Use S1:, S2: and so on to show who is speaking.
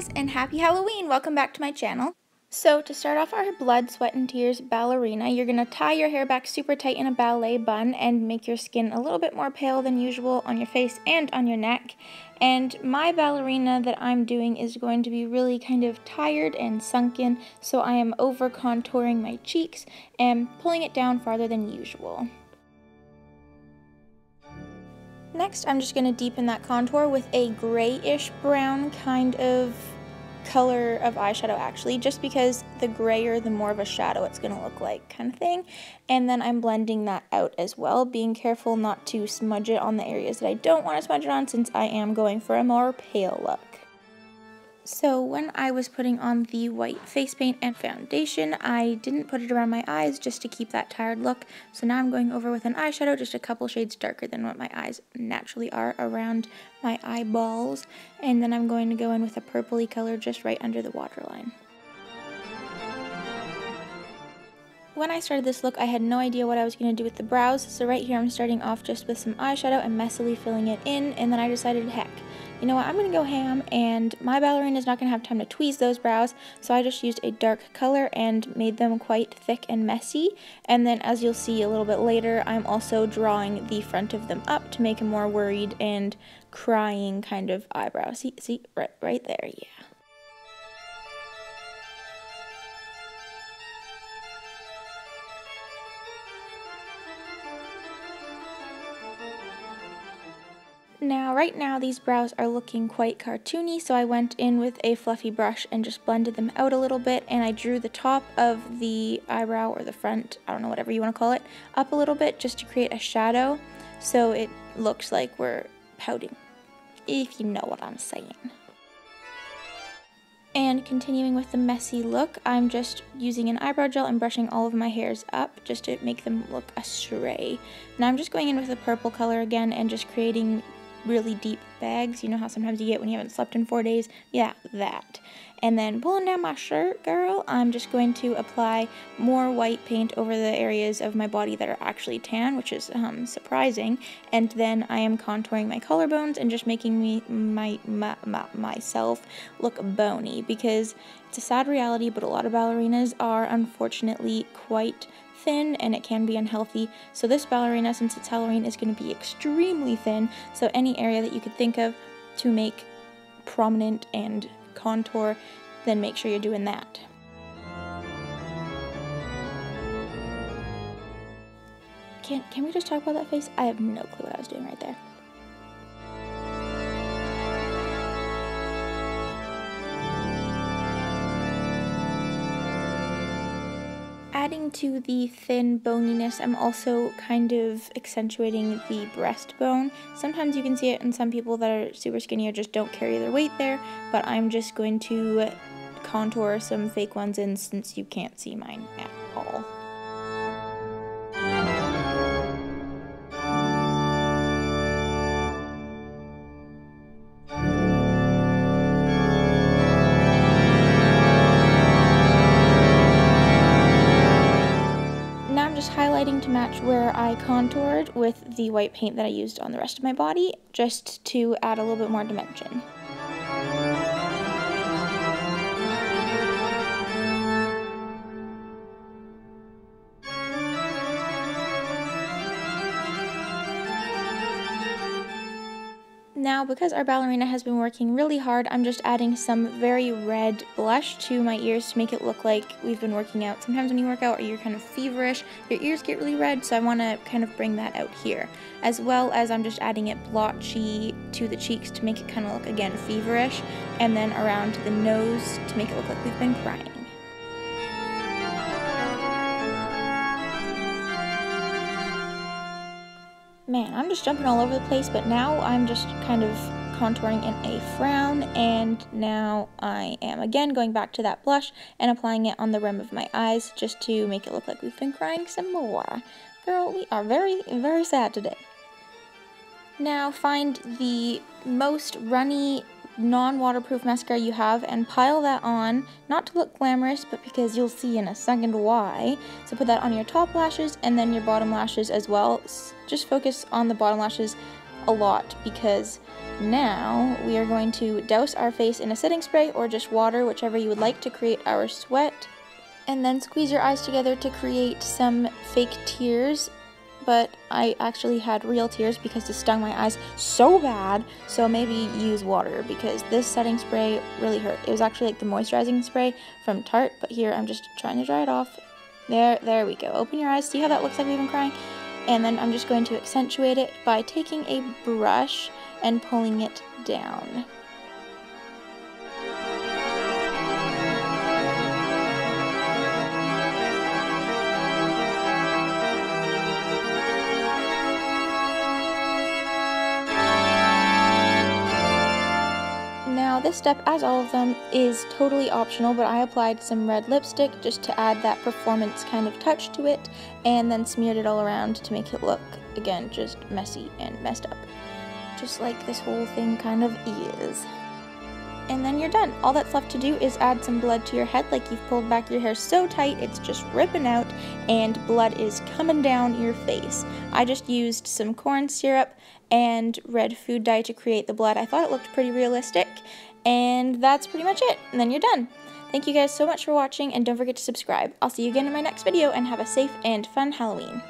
S1: guys, and happy Halloween! Welcome back to my channel. So to start off our blood, sweat, and tears ballerina, you're going to tie your hair back super tight in a ballet bun and make your skin a little bit more pale than usual on your face and on your neck. And my ballerina that I'm doing is going to be really kind of tired and sunken, so I am over contouring my cheeks and pulling it down farther than usual. Next, I'm just going to deepen that contour with a grayish brown kind of color of eyeshadow, actually, just because the grayer, the more of a shadow it's going to look like kind of thing. And then I'm blending that out as well, being careful not to smudge it on the areas that I don't want to smudge it on, since I am going for a more pale look. So when I was putting on the white face paint and foundation, I didn't put it around my eyes just to keep that tired look. So now I'm going over with an eyeshadow just a couple shades darker than what my eyes naturally are around my eyeballs. And then I'm going to go in with a purpley color just right under the waterline. When I started this look, I had no idea what I was going to do with the brows. So right here I'm starting off just with some eyeshadow and messily filling it in. And then I decided, heck, you know what, I'm going to go ham, and my ballerina is not going to have time to tweeze those brows, so I just used a dark color and made them quite thick and messy. And then, as you'll see a little bit later, I'm also drawing the front of them up to make a more worried and crying kind of eyebrow. See, right there, yeah. Now, right now, these brows are looking quite cartoony, so I went in with a fluffy brush and just blended them out a little bit, and I drew the top of the eyebrow, or the front, I don't know, whatever you want to call it, up a little bit just to create a shadow, so it looks like we're pouting, if you know what I'm saying. And continuing with the messy look, I'm just using an eyebrow gel and brushing all of my hairs up just to make them look astray. Now I'm just going in with the purple color again and just creating really deep bags. You know how sometimes you get when you haven't slept in 4 days? Yeah, that. And then pulling down my shirt, girl, I'm just going to apply more white paint over the areas of my body that are actually tan, which is surprising. And then I am contouring my collarbones and just making myself look bony, because it's a sad reality, but a lot of ballerinas are unfortunately quite thin, and it can be unhealthy. So this ballerina, since it's Halloween, is going to be extremely thin, so any area that you could think of to make prominent and contour, then make sure you're doing that. Can we just talk about that face? I have no clue what I was doing right there. Adding to the thin boniness, I'm also kind of accentuating the breastbone. Sometimes you can see it in some people that are super skinny or just don't carry their weight there, but I'm just going to contour some fake ones in since you can't see mine at all. Highlighting to match where I contoured with the white paint that I used on the rest of my body, just to add a little bit more dimension. Now, because our ballerina has been working really hard, I'm just adding some very red blush to my ears to make it look like we've been working out. Sometimes when you work out or you're kind of feverish, your ears get really red, so I want to kind of bring that out here. As well as I'm just adding it blotchy to the cheeks to make it kind of look, again, feverish, and then around to the nose to make it look like we've been crying. Man, I'm just jumping all over the place, but now I'm just kind of contouring in a frown, and now I am again going back to that blush and applying it on the rim of my eyes just to make it look like we've been crying some more. Girl, we are very, very sad today. Now find the most runny, non-waterproof mascara you have and pile that on, not to look glamorous, but because you'll see in a second why. So put that on your top lashes and then your bottom lashes as well. Just focus on the bottom lashes a lot, because Now we are going to douse our face in a setting spray or just water, whichever you would like, to create our sweat. And then squeeze your eyes together to create some fake tears. But I actually had real tears because it stung my eyes so bad, so maybe use water because this setting spray really hurt. It was actually like the moisturizing spray from Tarte, but here I'm just trying to dry it off. There we go. Open your eyes. See how that looks like we've been crying? And then I'm just going to accentuate it by taking a brush and pulling it down. Now this step, as all of them, is totally optional, but I applied some red lipstick just to add that performance kind of touch to it, and then smeared it all around to make it look, again, just messy and messed up. Just like this whole thing kind of is. And then you're done. All that's left to do is add some blood to your head, like you've pulled back your hair so tight it's just ripping out and blood is coming down your face. I just used some corn syrup and red food dye to create the blood. I thought it looked pretty realistic, and that's pretty much it. And then you're done. Thank you guys so much for watching, and don't forget to subscribe. I'll see you again in my next video, and have a safe and fun Halloween.